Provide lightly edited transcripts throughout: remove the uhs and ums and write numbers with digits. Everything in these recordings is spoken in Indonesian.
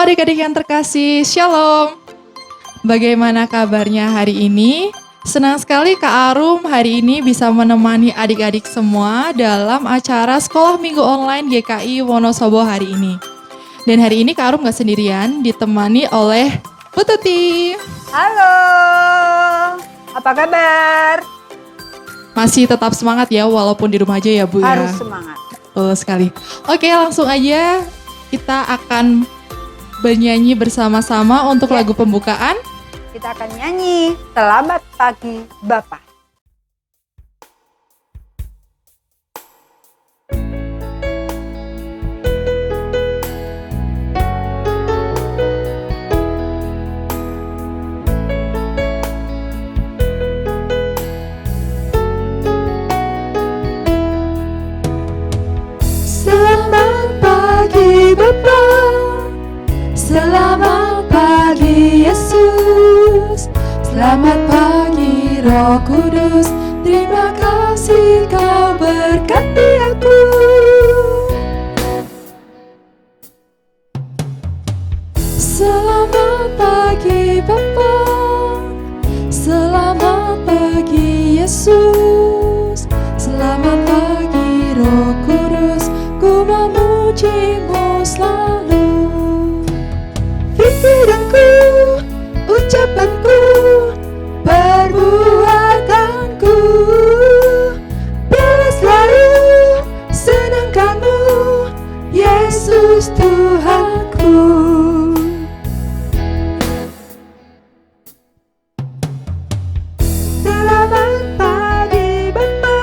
adik-adik yang terkasih, Shalom. Bagaimana kabarnya hari ini? Senang sekali Kak Arum hari ini bisa menemani adik-adik semua dalam acara Sekolah Minggu Online GKI Wonosobo hari ini. Dan hari ini Kak Arum gak sendirian, ditemani oleh Bu Tuti. Halo, apa kabar? Masih tetap semangat ya, walaupun di rumah aja ya Bu ya. Harus semangat. Betul sekali. Oke, langsung aja kita akan bernyanyi bersama-sama untuk lagu pembukaan. Kita akan nyanyi Selamat Pagi Bapak. Selamat pagi Bapa, selamat pagi Yesus, selamat pagi Roh Kudus, terima kasih Kau berkati aku. Selamat pagi Bapa, selamat pagi Yesus, selamat pagi Roh Kudus, ku memuji-Mu selalu. Pikiranku, ucapanku, perbuatanku, biar selalu senangkan-Mu, Yesus Tuhanku. Selamat pagi Bapa,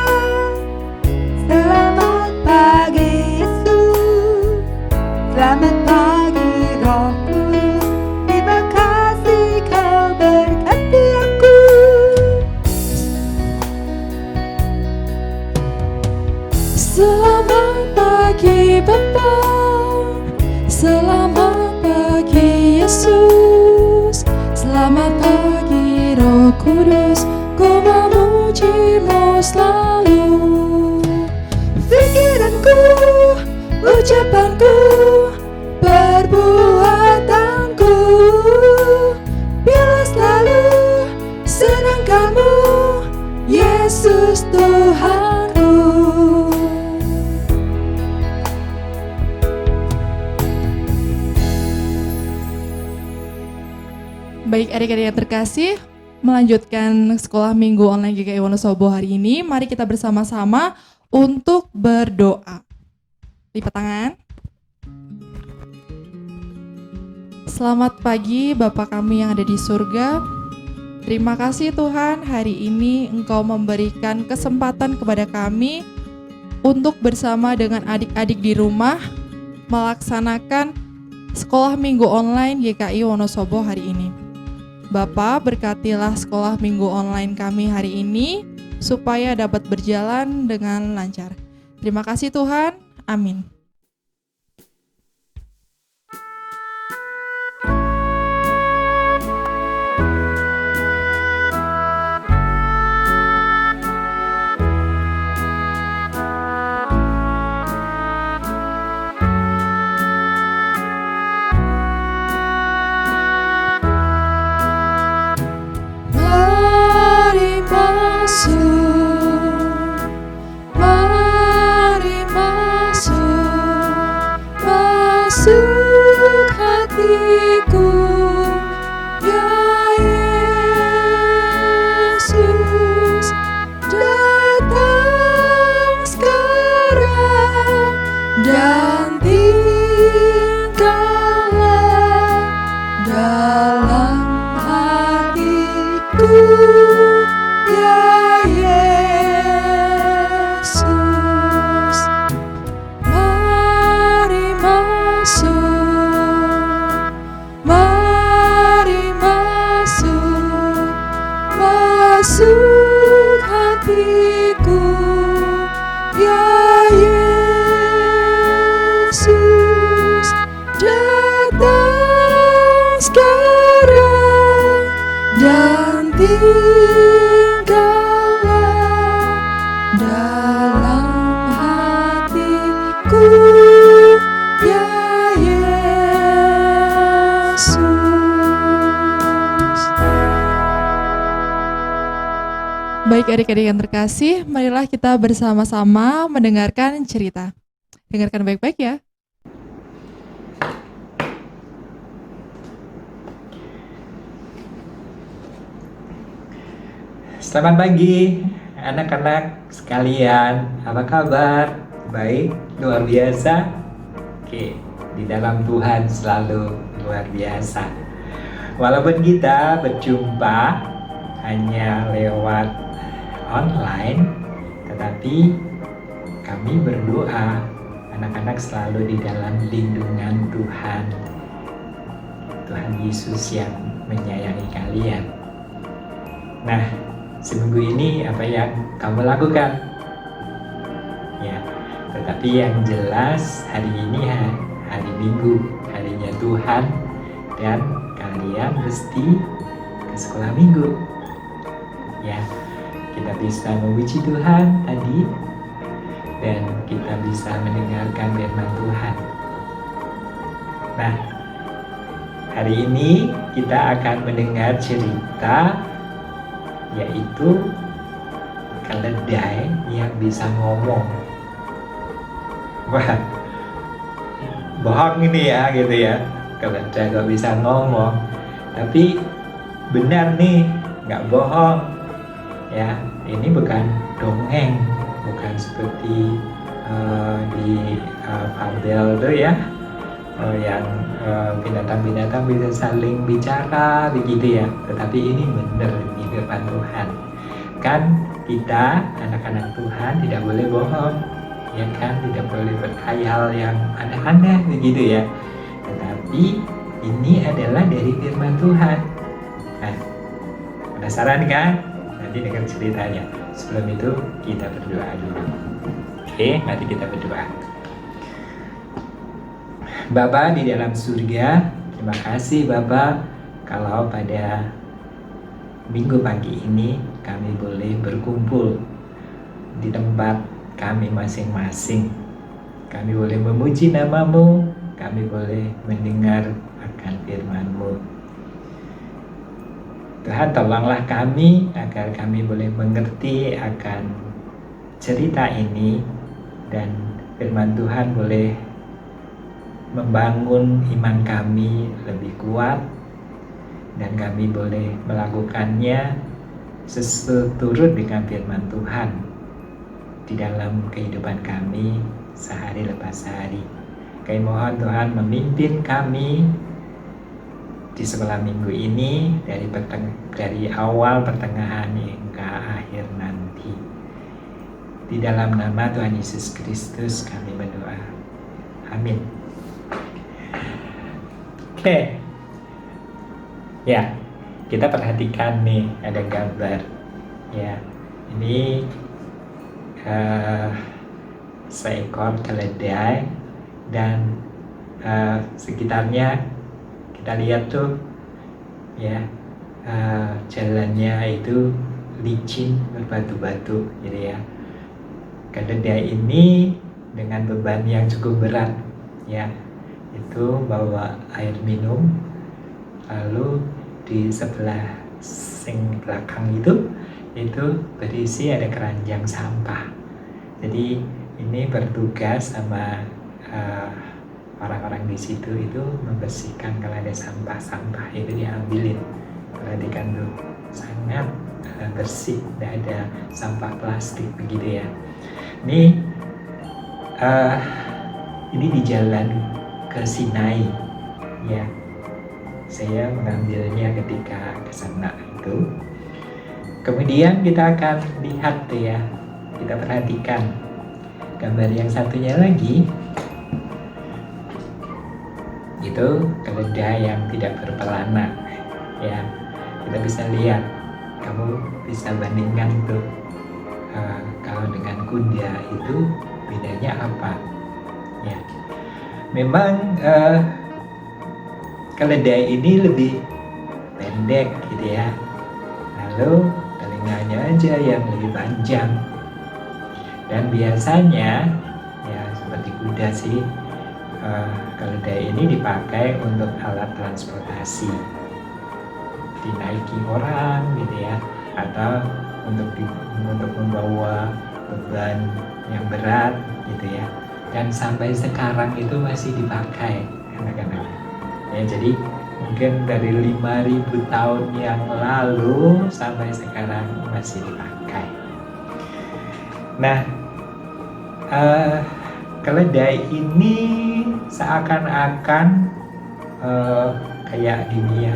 selamat pagi Yesus, selamat pagi Roh Kudus, terima kasih Kau berkati aku. Selamat pagi Bapa, selamat pagi Yesus, selamat pagi Roh Kudus, ku memuji-Mu selalu. Pikiranku, ucapanku, perbuatanku, biar selalu senangkan-Mu, Yesus Tuhanku. Baik adik-adik yang terkasih, melanjutkan Sekolah Minggu Online GKI Wonosobo hari ini, mari kita bersama-sama untuk berdoa. Lipat tangan. Selamat pagi Bapa kami yang ada di surga. Terima kasih Tuhan, hari ini Engkau memberikan kesempatan kepada kami untuk bersama dengan adik-adik di rumah melaksanakan Sekolah Minggu Online GKI Wonosobo hari ini. Bapa, berkatilah sekolah minggu online kami hari ini supaya dapat berjalan dengan lancar. Terima kasih Tuhan, amin. Mari masuk hatiku, ya Yesus, datang sekarang dan tinggallah dalam hatiku, ya Yesus. Mari masuk hatiku, ya Yesus, datang sekarang dan tinggallah dalam hatiku, ya Yesus. Baik adik-adik yang terkasih, marilah kita bersama-sama mendengarkan cerita. Dengarkan baik-baik ya. Selamat pagi anak-anak sekalian, apa kabar? Baik, luar biasa. Oke, di dalam Tuhan selalu luar biasa. Walaupun kita berjumpa hanya lewat online, tetapi kami berdoa anak-anak selalu di dalam lindungan Tuhan. Tuhan Yesus yang menyayangi kalian. Nah, seminggu ini apa yang kamu lakukan? Ya, tetapi yang jelas hari ini hari Minggu, harinya Tuhan, dan kalian mesti ke sekolah Minggu. Ya, kita bisa memuji Tuhan tadi, dan kita bisa mendengarkan firman Tuhan. Nah, hari ini kita akan mendengar cerita, yaitu keledai yang bisa ngomong. Wah, bohong ini ya gitu ya, keledai kok bisa ngomong. Tapi benar nih, nggak bohong ya. Ini bukan dongeng, bukan seperti di fabel tuh ya, yang binatang-binatang bisa saling bicara begitu ya. Tetapi ini benar, ini firman Tuhan. Kan kita anak-anak Tuhan tidak boleh bohong, ya kan, tidak boleh berkhayal yang aneh-aneh begitu ya. Tetapi ini adalah dari firman Tuhan. Nah, penasaran kan? Nanti dengar ceritanya. Sebelum itu kita berdoa dulu. Oke, mari kita berdoa. Bapa di dalam surga, terima kasih Bapa kalau pada Minggu pagi ini kami boleh berkumpul di tempat kami masing-masing. Kami boleh memuji nama-Mu, kami boleh mendengar akan firman-Mu. Tuhan, tolonglah kami agar kami boleh mengerti akan cerita ini, dan firman Tuhan boleh membangun iman kami lebih kuat, dan kami boleh melakukannya seturut dengan firman Tuhan di dalam kehidupan kami sehari lepas sehari. Kami mohon Tuhan memimpin kami di sekolah minggu ini dari awal, pertengahan hingga akhir nanti. Di dalam nama Tuhan Yesus Kristus kami berdoa. Amin. Oke. Ya, kita perhatikan nih, ada gambar. Ya, ini seekor keledai, dan sekitarnya kita lihat tuh ya, jalannya itu licin berbatu-batu gitu ya. Keledai ini dengan beban yang cukup berat ya, itu bawa air minum, lalu di sebelah sing belakang itu berisi ada keranjang sampah. Jadi ini bertugas sama orang-orang di situ itu membersihkan kalau ada sampah-sampah itu diambilin. Perhatikan tuh, sangat bersih, tidak ada sampah plastik begitu ya. Ini di jalan ke Sinai ya. Saya mengambilnya ketika ke sana itu. Kemudian kita akan lihat tuh ya, kita perhatikan gambar yang satunya lagi. Itu keledai yang tidak berpelana ya. Kita bisa lihat, kamu bisa bandingkan tuh, kalau dengan kuda itu bedanya apa ya. Memang keledai ini lebih pendek gitu ya, lalu telinganya aja yang lebih panjang, dan biasanya ya seperti kuda sih, keledai ini dipakai untuk alat transportasi, dinaiki orang gitu ya, atau untuk membawa beban yang berat gitu ya, dan sampai sekarang itu masih dipakai anak-anak ya. Jadi mungkin dari 5.000 tahun yang lalu sampai sekarang masih dipakai. Nah, keledai ini seakan-akan kayak gini ya,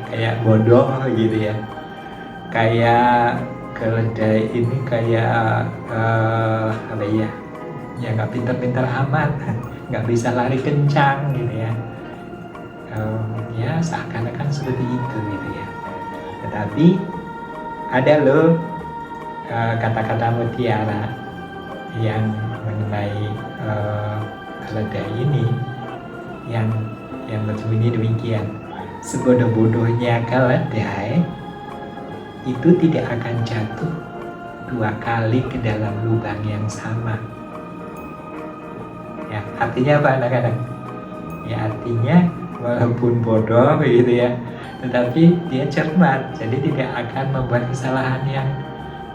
kayak bodoh gitu ya. Kayak keledai ini kayak apa ya? Ya nggak pintar-pintar amat, nggak bisa lari kencang gitu ya. Ya seakan-akan seperti itu gitu ya. Tetapi ada loh kata-kata mutiara yang mengenai keledai ini yang berbunyi demikian: sebodoh-bodohnya keledai itu tidak akan jatuh 2 kali ke dalam lubang yang sama. Ya, artinya apa anak-anak? Ya artinya walaupun bodoh begitu ya, tetapi dia cermat, jadi tidak akan membuat kesalahan yang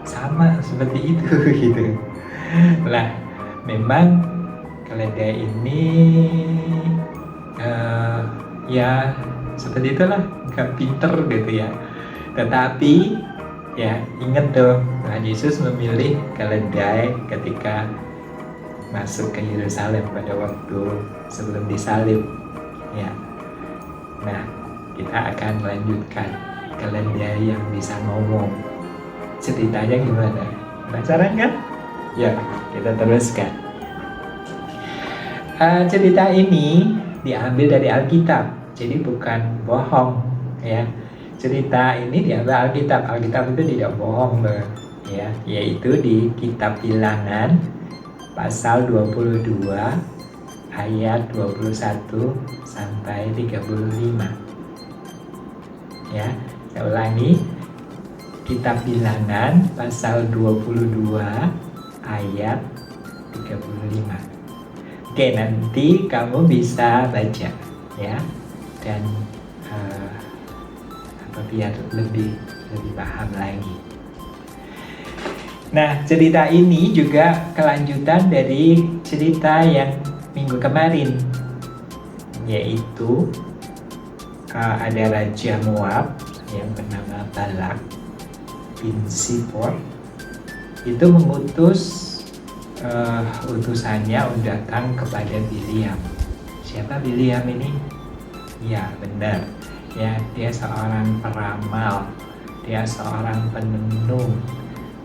sama seperti itu gitu. Lah, memang keledai ini ya seperti itulah, nggak pinter gitu ya. Tetapi ya ingat dong, Tuhan Yesus memilih keledai ketika masuk ke Yerusalem pada waktu sebelum disalib ya. Nah, kita akan melanjutkan keledai yang bisa ngomong. Ceritanya gimana? Penasaran kan? Ya, kita teruskan. Cerita ini diambil dari Alkitab, jadi bukan bohong ya. Cerita ini diambil Alkitab. Alkitab itu tidak bohong loh ya, yaitu di Kitab Bilangan pasal 22 ayat 21 sampai 35. Ya, saya ulangi. Kitab Bilangan pasal 22 ayat 35. Oke, nanti kamu bisa baca ya, dan biar lebih paham lagi. Nah, cerita ini juga kelanjutan dari cerita yang minggu kemarin, yaitu ada Raja Moab yang bernama Balak bin Zippor. Itu mengutus utusannya untuk datang kepada Biliam. Siapa Biliam ini? Ya, benar. Ya, dia seorang peramal, dia seorang penenung,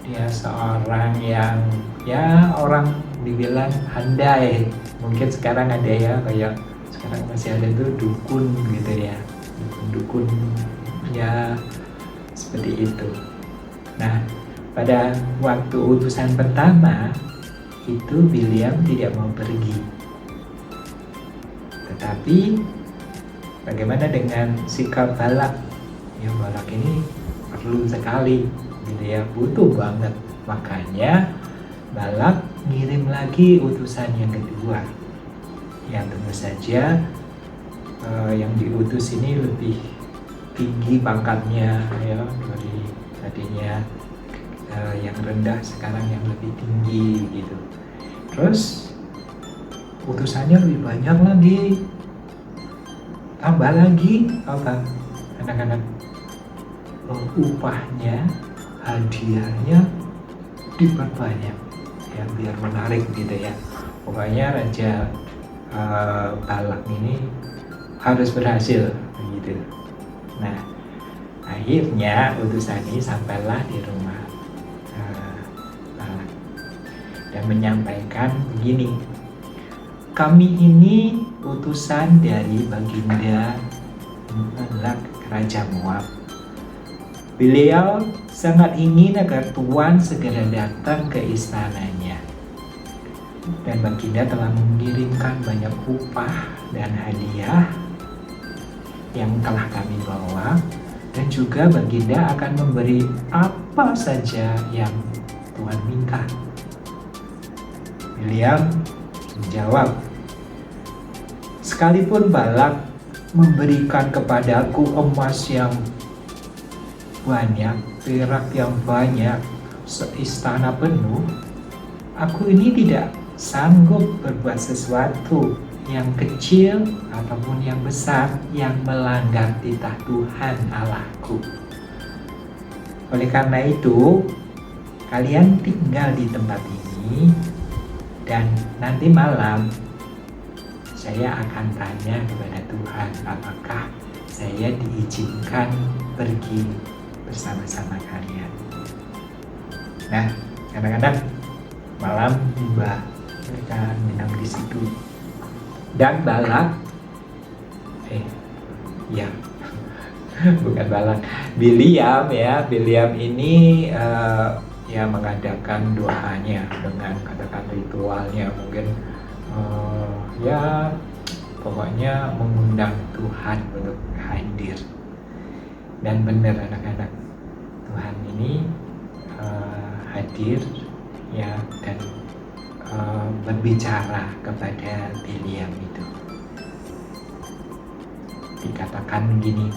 dia seorang yang ya orang dibilang handai. Mungkin sekarang ada ya, kayak sekarang masih ada tuh dukun gitu ya, dukun ya seperti itu. Nah, pada waktu utusan pertama itu Biliam tidak mau pergi. Tetapi bagaimana dengan sikap Balak? Ya, Balak ini perlu sekali gitu ya, butuh banget. Makanya Balak ngirim lagi utusan yang kedua. Yang tentu saja yang diutus ini lebih tinggi pangkatnya ya, dari tadinya yang rendah sekarang yang lebih tinggi gitu. Terus utusannya lebih banyak lagi, tambah lagi apa anak-anak, upahnya, hadiahnya diperbanyak ya, biar menarik gitu ya. Pokoknya Raja Balak ini harus berhasil begitu. Nah, akhirnya utusan ini sampailah di rumah Balak dan menyampaikan begini: kami ini utusan dari Baginda Balak, Raja Moab. Beliau sangat ingin agar Tuan segera datang ke istananya. Dan Baginda telah mengirimkan banyak upah dan hadiah yang telah kami bawa, dan juga Baginda akan memberi apa saja yang Tuhan minta. Biliam menjawab, sekalipun Balak memberikan kepadaku emas yang banyak, perak yang banyak, seistana penuh, aku ini tidak sanggup berbuat sesuatu yang kecil ataupun yang besar yang melanggar titah Tuhan Allahku. Oleh karena itu, kalian tinggal di tempat ini dan nanti malam saya akan tanya kepada Tuhan apakah saya diizinkan pergi bersama-sama kalian. Nah, kadang-kadang malam tiba mereka menginap di situ dan Balak bukan Balak, Biliam ini ya mengadakan doanya dengan katakan ritualnya mungkin ya pokoknya mengundang Tuhan untuk hadir. Dan benar anak-anak, Tuhan ini hadir ya dan berbicara kepada Biliam itu. Dikatakan begini,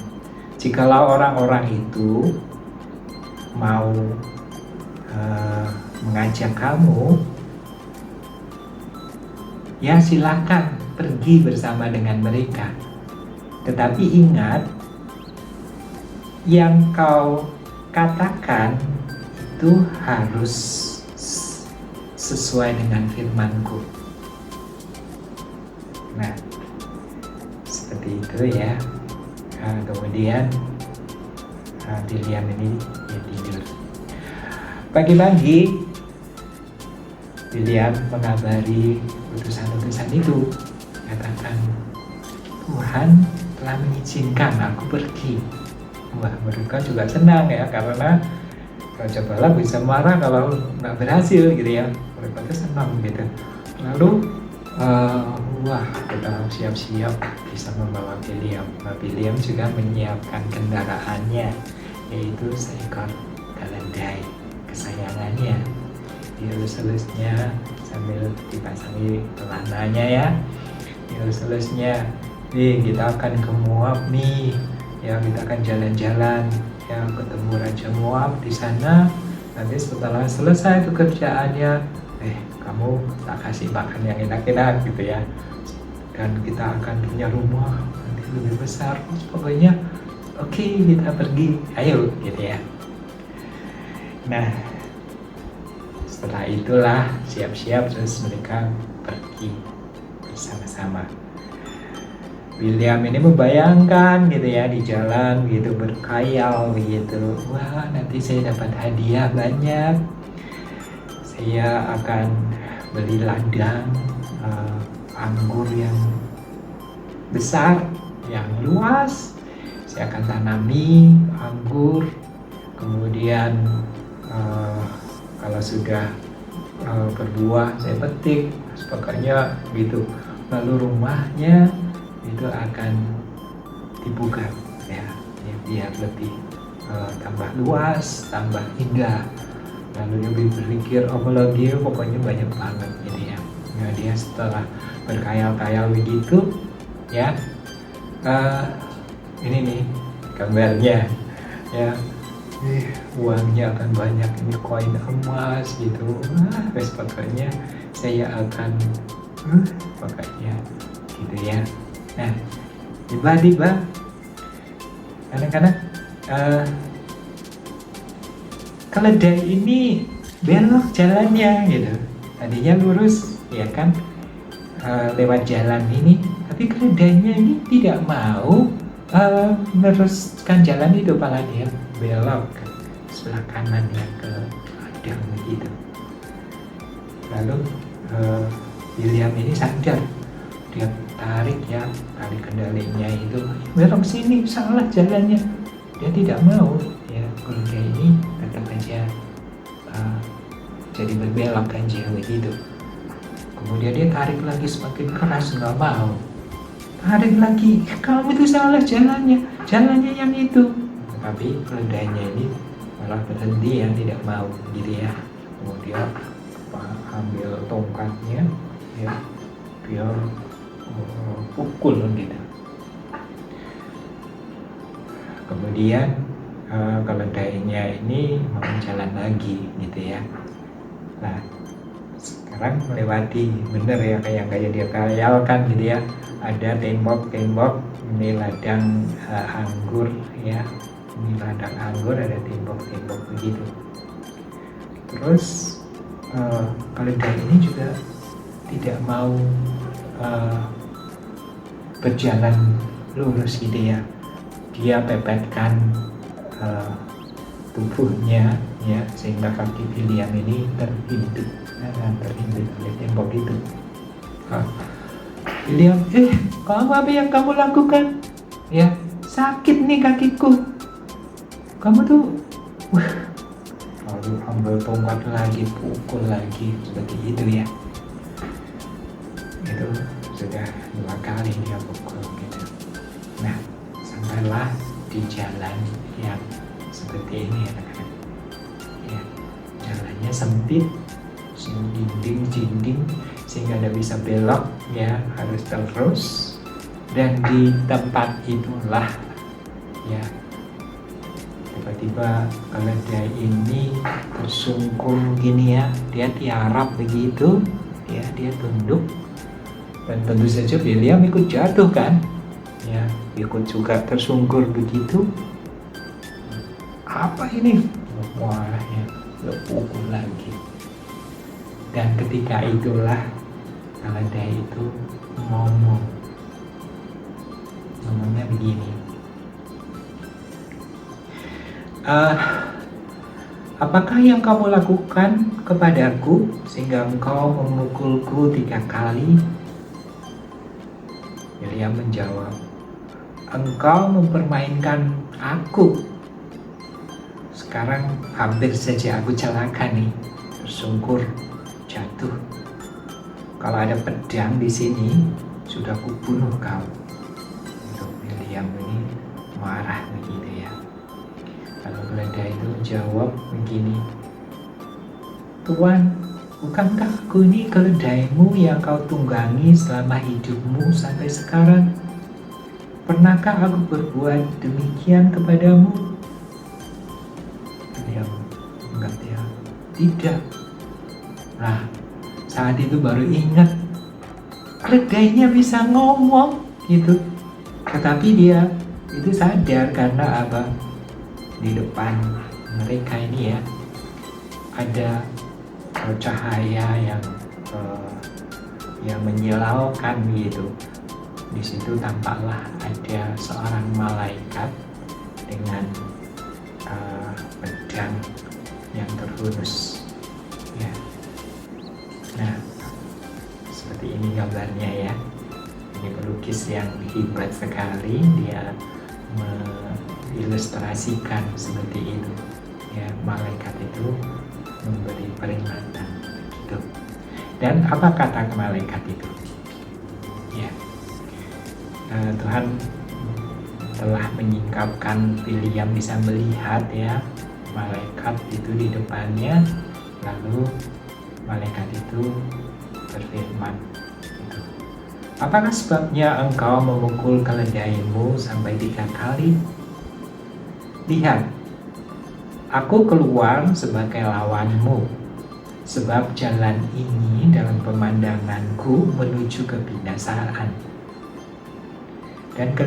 jikalau orang-orang itu mau mengajak kamu, ya silakan pergi bersama dengan mereka. Tetapi ingat, yang kau katakan itu harus sesuai dengan firman-Ku. Nah, seperti itu ya. Kemudian Biliam ini dia tidur. Pagi-pagi Biliam mengabari utusan-utusan itu, katakan Tuhan telah mengizinkan aku pergi. Wah, mereka juga senang ya, karena Raja Balak bisa marah kalau nggak berhasil gitu ya. Mereka tuh senang gitu. Lalu wah, kita siap-siap bisa membawa Biliam. Nah, Biliam juga menyiapkan kendaraannya, yaitu seekor keledai kesayangannya. Dielus-elusnya sambil dipasangi telananya ya. Dielus-elusnya, nih kita akan ke Moab nih. Ya, kita akan jalan-jalan ya ketemu Raja Moab di sana. Nanti setelah selesai pekerjaannya, kamu tak kasih makan yang enak-enak gitu ya. Dan kita akan punya rumah nanti lebih besar. Pokoknya oke, kita pergi, ayo gitu ya. Nah, setelah itulah siap-siap terus mereka pergi bersama-sama. William ini membayangkan gitu ya di jalan gitu, berkhayal gitu, wah nanti saya dapat hadiah banyak, saya akan beli ladang anggur yang besar, yang luas, saya akan tanami anggur, kemudian kalau sudah berbuah saya petik, pokoknya gitu. Lalu rumahnya itu akan dibuka ya biar lebih tambah luas, tambah indah. Lalu dia berpikir apalagi, pokoknya banyak banget gitu ya. Nah, dia setelah berkhayal-khayal begitu ya, ini nih gambarnya ya, uangnya akan banyak, ini koin emas gitu. Wah, pokoknya saya akan pokoknya gitu ya. Nah, tiba-tiba kadang-kadang keledai ini belok jalannya gitu. Tadinya lurus ya kan, lewat jalan ini, tapi keledainya ini tidak mau meneruskan jalan itu, malah dia belok ke sebelah kanan ya, ke ladang begitu. Lalu William ini sadar, dia tarik ya tali kendalinya itu, belok sini, salah jalannya. Dia tidak mau ya, keledai ini tetap aja jadi berbelok aja begitu. Kemudian dia tarik lagi semakin keras, nggak mau. Tarik lagi, kamu itu salah jalannya yang itu. Tapi keledainya ini malah berhenti ya, tidak mau gitu ya. Kemudian ambil tongkatnya ya, dia pukul gitu. Kemudian keledainya ini mau jalan lagi gitu ya. Nah sekarang melewati, bener ya kayak dia khayalkan gitu ya, ada tembok-tembok, ini ladang anggur ya, ini ladang anggur, ada tembok-tembok begitu. Terus keledai ini juga tidak mau berjalan lurus gitu ya, dia pepetkan tubuhnya ya, sehingga kaki William ini terhimpit oleh tembok itu. William, kamu apa yang kamu lakukan? Ya, sakit nih kakiku. Kamu tuh, lalu ambil tongkat lagi, pukul lagi, seperti itu ya. Itu sudah 2 kali dia pukul gitu. Nah, sampailah di jalan yang seperti ini ya rekan. Ya, jalannya sempit, dinding, sehingga tidak bisa belok ya, harus terus. Dan di tempat itulah ya, tiba-tiba keledai ini tersungkur gini ya, dia tiarap begitu ya, dia tunduk, dan tentu saja William ikut jatuh kan ya, ikut juga tersungkur begitu. Apa ini? Wah ya, pukul lagi. Dan ketika itulah keledai itu ngomongnya begini, apakah yang kamu lakukan kepadaku sehingga engkau memukulku 3 kali? William menjawab, engkau mempermainkan aku. Sekarang hampir saja aku celaka nih, tersungkur, jatuh. Kalau ada pedang di sini, sudah kubunuh kau. Untuk William ini marah begitu ya. Lalu keledai itu jawab begini, Tuan, bukankah aku ini keledaimu yang kau tunggangi selama hidupmu sampai sekarang? Pernahkah aku berbuat demikian kepadamu? William enggak ya, tidak. Nah, saat itu baru ingat keledainya bisa ngomong gitu. Tetapi dia itu sadar karena apa? Di depan mereka ini ya ada cahaya yang menyilaukan gitu. Di situ tampaklah ada seorang malaikat dengan pedang yang terhunus ya. Nah, seperti ini gambarnya ya. Ini pelukis yang hebat sekali, dia mengilustrasikan seperti itu ya, malaikat itu memberi peringatan gitu. Dan apa kata malaikat itu? Ya, Tuhan telah menyingkapkan William bisa melihat ya, malaikat itu di depannya, lalu malaikat itu berfirman gitu, apakah sebabnya engkau memukul keledaimu sampai 3 kali? Lihat, aku keluar sebagai lawanmu, sebab jalan ini dalam pemandanganku menuju kebinasaan. Dan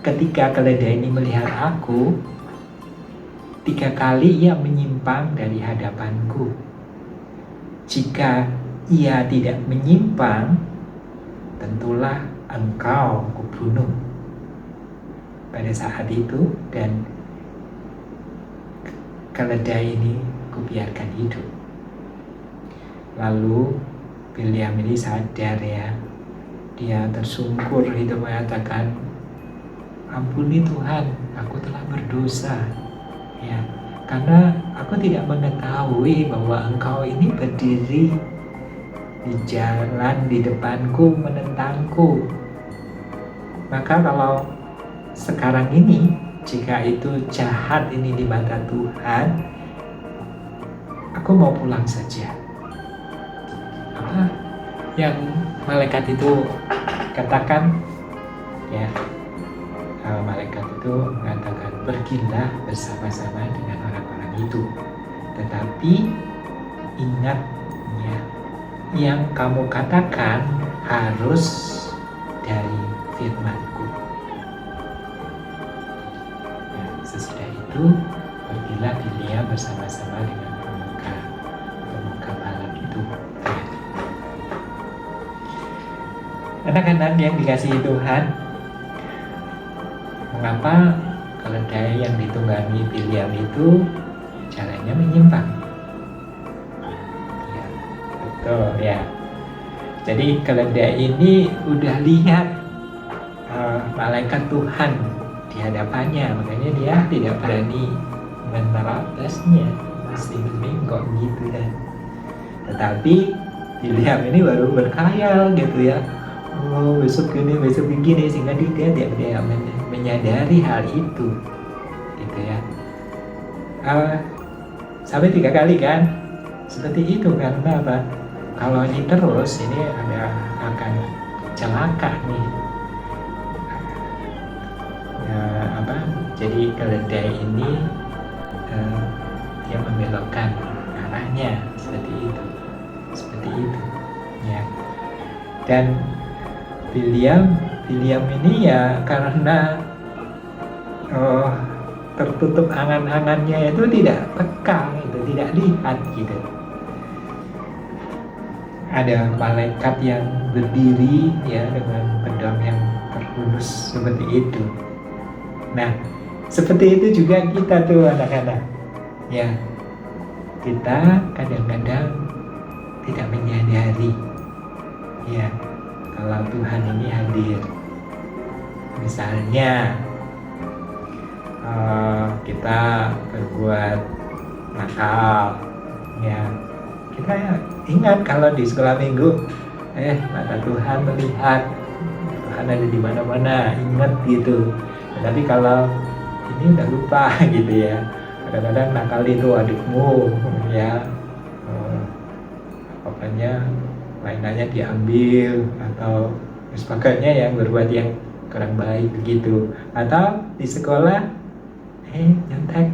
ketika keledai ini melihat aku, 3 kali ia menyimpang dari hadapanku. Jika ia tidak menyimpang, tentulah engkau kubunuh pada saat itu, dan keledai ini kubiarkan hidup. Lalu William ini sadar ya, dia tersungkur itu mengatakan, ampuni Tuhan, aku telah berdosa ya, karena aku tidak mengetahui bahwa engkau ini berdiri di jalan di depanku menentangku. Maka kalau sekarang ini, jika itu jahat ini di mata Tuhan, aku mau pulang saja. Apa yang malaikat itu katakan? Ya, malaikat itu mengatakan, pergilah bersama-sama dengan orang-orang itu. Tetapi ingat ya, yang kamu katakan harus dari firman-Ku. Nah, sesudah itu pergilah Bileam bersama-sama dengan pemuka Balak itu. Anak-anak yang dikasihi Tuhan, mengapa keledai yang ditunggangi Bileam itu caranya menyimpang? Ya, betul ya. Jadi keledai ini udah lihat malaikat Tuhan di hadapannya, makanya dia tidak berani menerabasnya, masih bengkok gitu kan. Tetapi Bileam ini baru berkhayal gitu ya. Oh, besok begini, sehingga dia tidak menyadari hal itu, gitu ya. Sampai 3 kali kan, seperti itu karena apa? Kalau ini terus, ini akan celaka nih. Jadi keledai ini dia membelokkan arahnya seperti itu, ya. Dan Bileam ini ya karena tertutup angan-angannya itu tidak peka, itu tidak lihat gitu. Ada malaikat yang berdiri ya dengan pedang yang terhunus seperti itu. Nah, seperti itu juga kita tuh anak-anak. Ya, kita kadang-kadang tidak menyadari ya kalau Tuhan ini hadir. Misalnya kita berbuat nakal, ya kita ingat kalau di sekolah minggu, mata Tuhan melihat, Tuhan ada di mana-mana, ingat gitu. Tapi kalau ini udah lupa gitu ya. Kadang-kadang nakal itu adikmu, ya, pokoknya mainannya diambil atau sebagainya yang berbuat yang kurang baik begitu, atau di sekolah nyontek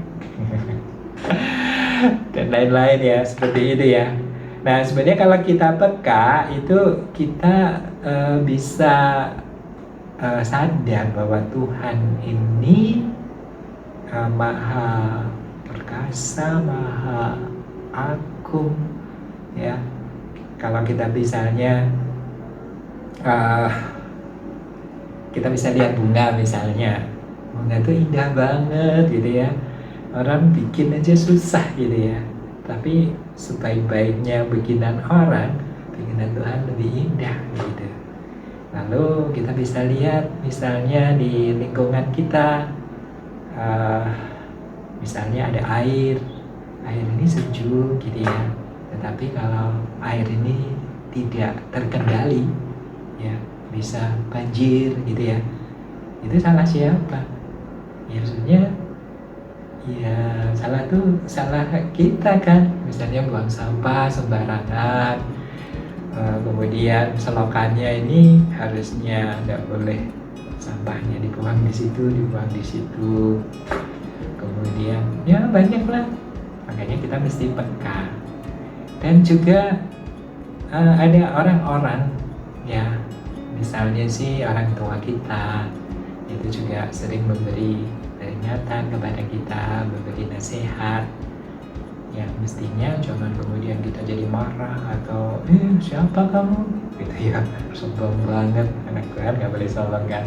dan lain-lain ya, seperti itu ya. Nah, sebenarnya kalau kita peka itu kita bisa sadar bahwa Tuhan ini maha perkasa, maha agung ya. Kalau kita misalnya kita bisa lihat bunga misalnya, bunga itu indah banget gitu ya, orang bikin aja susah gitu ya, tapi sebaik-baiknya bikinan orang, bikinan Tuhan lebih indah gitu. Lalu kita bisa lihat misalnya di lingkungan kita, misalnya ada air ini sejuk gitu ya, tetapi kalau air ini tidak terkendali ya, bisa banjir gitu ya, itu salah siapa? Ya maksudnya ya salah kita kan, misalnya buang sampah sembarangan, kemudian selokannya ini harusnya tidak boleh sampahnya dibuang di situ, kemudian ya banyak lah, makanya kita mesti peka. Dan juga ada orang-orang ya, misalnya sih orang tua kita itu juga sering memberi peringatan kepada kita, memberi nasihat yang mestinya jangan kemudian kita jadi marah atau siapa kamu gitu ya, sombong banget. Anak Tuhan gak boleh sombong kan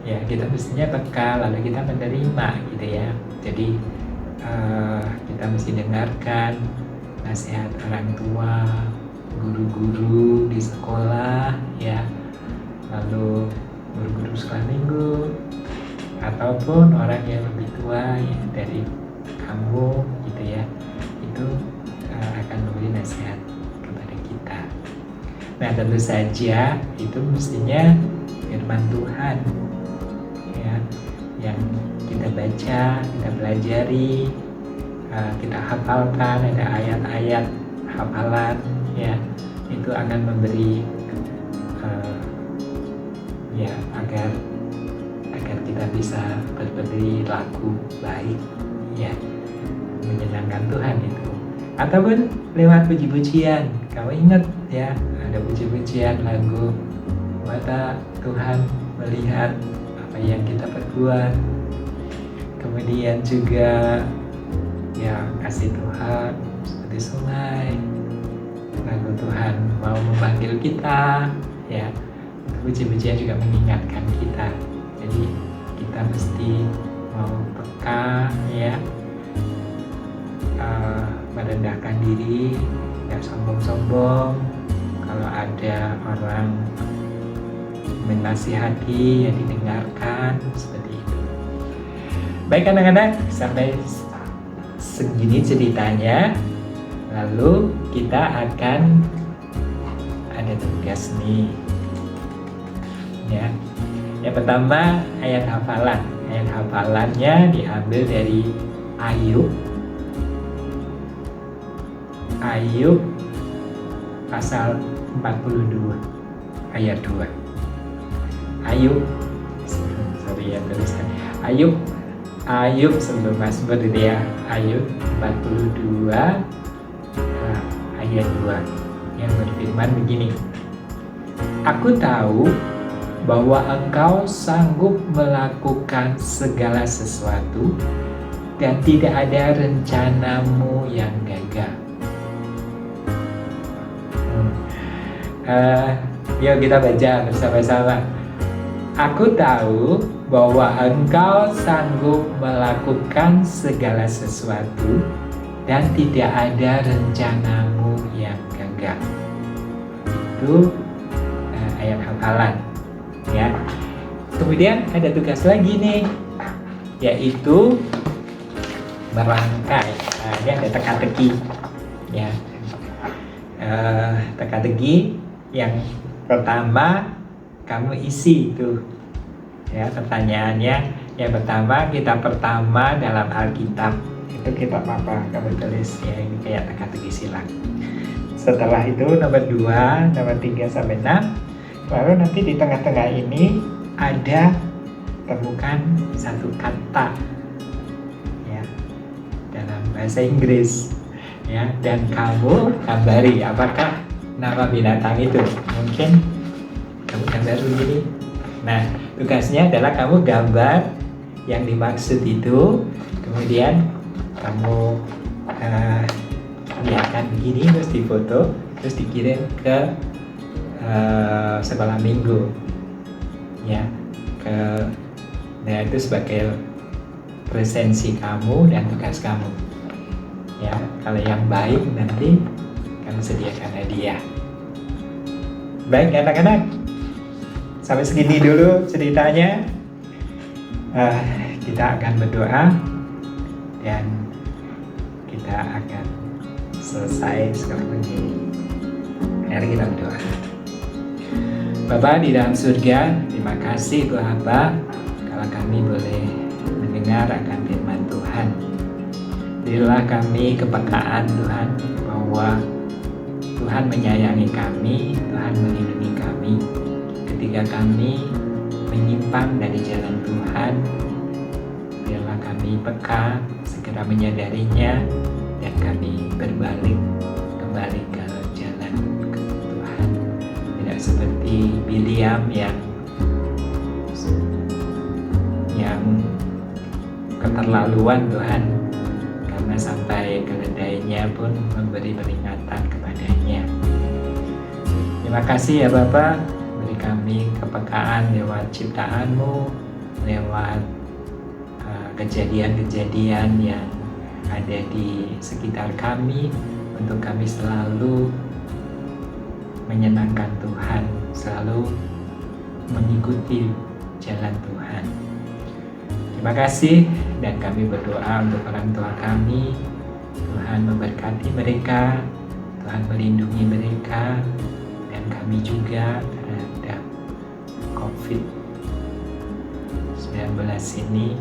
ya, kita mestinya peka lalu kita menerima gitu ya. Jadi kita mesti dengarkan nasihat orang tua, guru-guru di sekolah ya, lalu guru-guru sekolah minggu ataupun orang yang lebih tua ya, dari kamu gitu ya, itu akan memberi nasihat kepada kita. Nah, tentu saja itu mestinya firman Tuhan ya, yang kita baca, kita pelajari, kita hafalkan, ada ayat-ayat hafalan ya, itu akan memberi ya agar agar kita bisa berperilaku baik, ya, menyenangkan Tuhan itu. Ataupun lewat puji-pujian, kamu ingat ya, ada puji-pujian lagu mata Tuhan melihat apa yang kita perbuat. Kemudian juga ya, kasih Tuhan seperti sungai, lagu Tuhan mau memanggil kita, ya. Puji-pujian juga mengingatkan kita, jadi kita mesti mau peka, ya, merendahkan diri, tidak sombong-sombong. Kalau ada orang menasihati, ya didengarkan, seperti itu. Baik anak-anak, sampai segini ceritanya. Lalu kita akan ada tugas nih, ya. Yang pertama, ayat hafalan. Ayat hafalannya diambil dari Ayub pasal 42 ayat 2. Ayub sebelum Mazmur dia, Ayub 42 ayat 2 yang berfirman begini. Aku tahu bahwa engkau sanggup melakukan segala sesuatu dan tidak ada rencanamu yang gagal. Yuk kita baca bersama-sama. Aku tahu bahwa engkau sanggup melakukan segala sesuatu dan tidak ada rencanamu yang gagal. Itu ayat hafalan, ya. Kemudian ada tugas lagi nih, yaitu merangkai. Ini ada teka-teki, ya. Teka-teki yang pertama kamu isi itu, ya, pertanyaannya. Yang pertama, kita pertama dalam Alkitab itu kita apa? Kamu tulis, ya, ini kayak teka-teki silang. Setelah itu nomor 2, nomor 3 sampai 6. Lalu nanti di tengah-tengah ini ada temukan satu kata, ya, dalam bahasa Inggris, ya, dan kamu gambari apakah nama binatang itu. Mungkin kamu gambar begini. Nah, tugasnya adalah kamu gambar yang dimaksud itu, kemudian kamu lihatkan begini, terus difoto, terus dikirim ke sekolah minggu, ya, nah itu sebagai presensi kamu dan tugas kamu, ya. Kalau yang baik nanti kami sediakan hadiah. Baik anak-anak, sampai segini dulu ceritanya. Kita akan berdoa dan kita akan selesai seperti ini. Mari kita berdoa. Bapa di dalam surga, terima kasih Tuhan Bapa kalau kami boleh mendengar akan firman Tuhan. Berilah kami kepekaan Tuhan, bahwa Tuhan menyayangi kami, Tuhan melindungi kami. Ketika kami menyimpang dari jalan Tuhan, biarlah kami peka, segera menyadarinya, dan kami berbalik kembali ke jalan Tuhan. Tidak seperti Biliam yang keterlaluan Tuhan, karena sampai keledainya pun memberi peringatan kepadanya. Terima kasih ya Bapa, beri kami kepekaan lewat ciptaan-Mu, lewat kejadian-kejadian yang ada di sekitar kami, untuk kami selalu menyenangkan Tuhan, selalu mengikuti jalan Tuhan. Terima kasih, dan kami berdoa untuk orang tua kami. Tuhan memberkati mereka, Tuhan melindungi mereka, dan kami juga terhadap COVID-19 ini.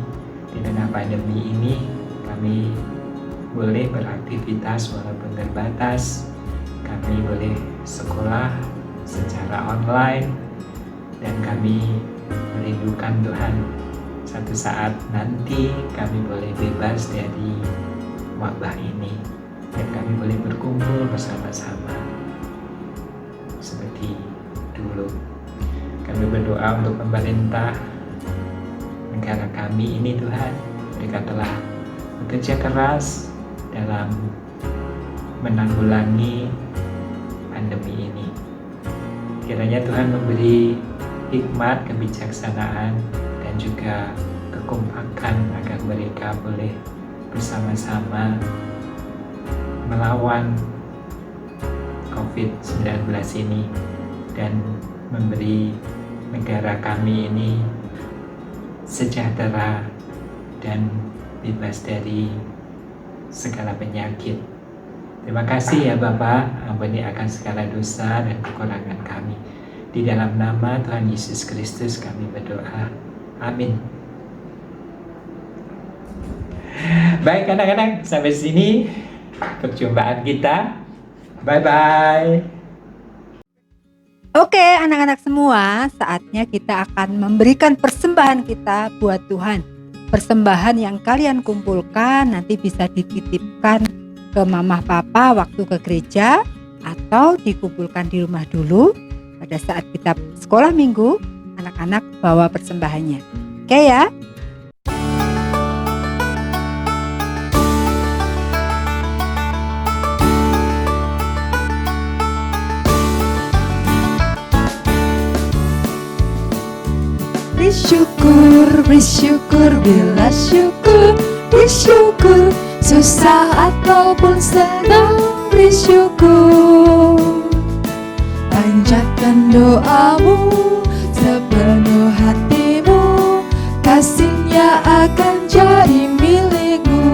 Di tengah pandemi ini, kami boleh beraktivitas walaupun terbatas. Kami boleh sekolah secara online, dan kami merindukan Tuhan Satu saat nanti kami boleh bebas dari wabah ini dan kami boleh berkumpul bersama-sama seperti dulu. Kami berdoa untuk pemerintah negara kami ini, Tuhan. Mereka telah bekerja keras dalam menanggulangi pandemi ini. Kiranya Tuhan memberi hikmat, kebijaksanaan, dan juga kekompakan agar mereka boleh bersama-sama melawan COVID-19 ini dan memberi negara kami ini sejahtera dan bebas dari segala penyakit. Terima kasih ya Bapa, ampuni akan segala dosa dan kekurangan kami. Di dalam nama Tuhan Yesus Kristus kami berdoa. Amin. Baik anak-anak, sampai sini perjumpaan kita. Bye-bye. Oke, anak-anak semua, saatnya kita akan memberikan persembahan kita buat Tuhan. Persembahan yang kalian kumpulkan nanti bisa dititipkan ke mama papa waktu ke gereja atau dikumpulkan di rumah dulu. Pada saat kita sekolah minggu, anak-anak bawa persembahannya. Oke ya? Bersyukur, bila syukur, bersyukur, susah ataupun senang, bersyukur. Panjatkan doamu sepenuh hatimu, kasihnya akan jadi milikmu.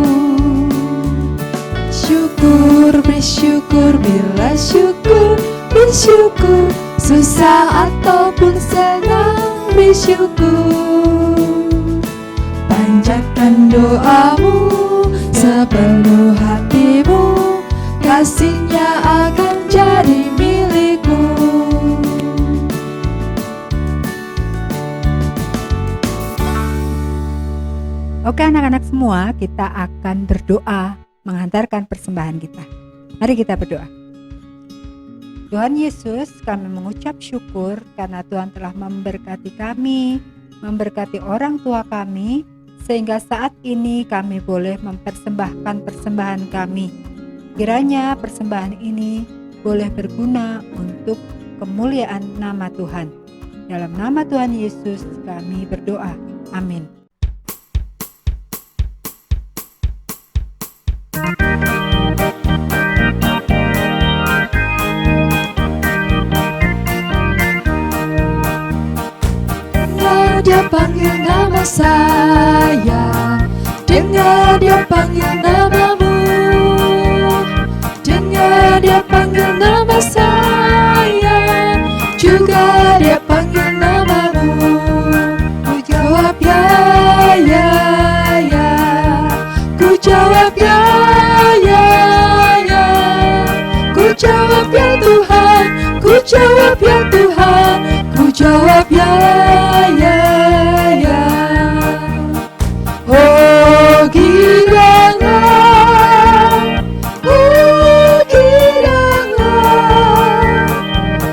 Bersyukur, bila syukur, bersyukur, susah ataupun senang, bersyukur. Panjatkan doamu sepenuh hatimu, kasihnya akan jadi milikmu. Oke anak-anak semua, kita akan berdoa menghantarkan persembahan kita. Mari kita berdoa. Tuhan Yesus, kami mengucap syukur karena Tuhan telah memberkati kami, memberkati orang tua kami, sehingga saat ini kami boleh mempersembahkan persembahan kami. Kiranya persembahan ini boleh berguna untuk kemuliaan nama Tuhan. Dalam nama Tuhan Yesus kami berdoa. Amin. Dia panggil nama saya, dengar dia panggil namamu, dengar dia panggil nama saya, juga dia panggil namamu. Ku jawab ya, ya, ya, ku jawab ya, ya, ya, ku jawab ya Tuhan, ku jawab ya Tuhan, ku jawab ya, ya.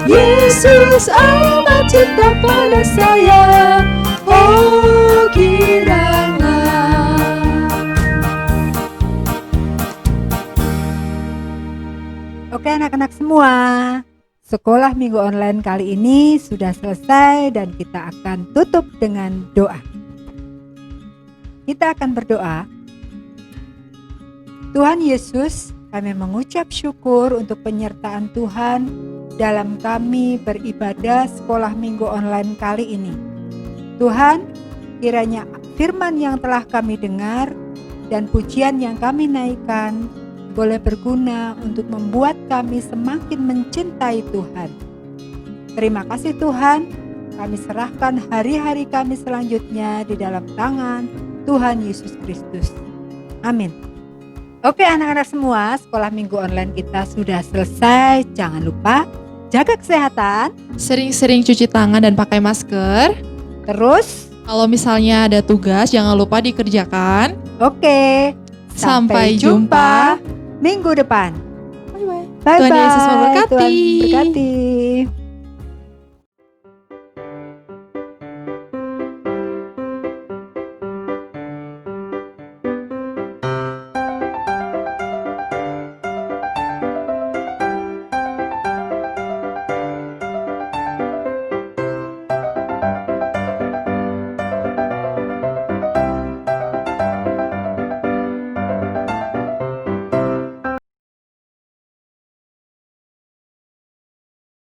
Yesus amat cinta pada saya, oh kiranya. Oke anak-anak semua, sekolah minggu online kali ini sudah selesai dan kita akan tutup dengan doa. Kita akan berdoa. Tuhan Yesus, kami mengucap syukur untuk penyertaan Tuhan dalam kami beribadah sekolah minggu online kali ini. Tuhan, kiranya firman yang telah kami dengar dan pujian yang kami naikkan boleh berguna untuk membuat kami semakin mencintai Tuhan. Terima kasih Tuhan, kami serahkan hari-hari kami selanjutnya di dalam tangan Tuhan Yesus Kristus. Amin. Oke anak-anak semua, sekolah minggu online kita sudah selesai. Jangan lupa jaga kesehatan, Sering-sering cuci tangan dan pakai masker. terus Kalau misalnya ada tugas, jangan lupa dikerjakan. Oke, Sampai jumpa minggu depan. Bye-bye. Bye-bye. Tuhan Yesus memberkati. Tuhan berkati.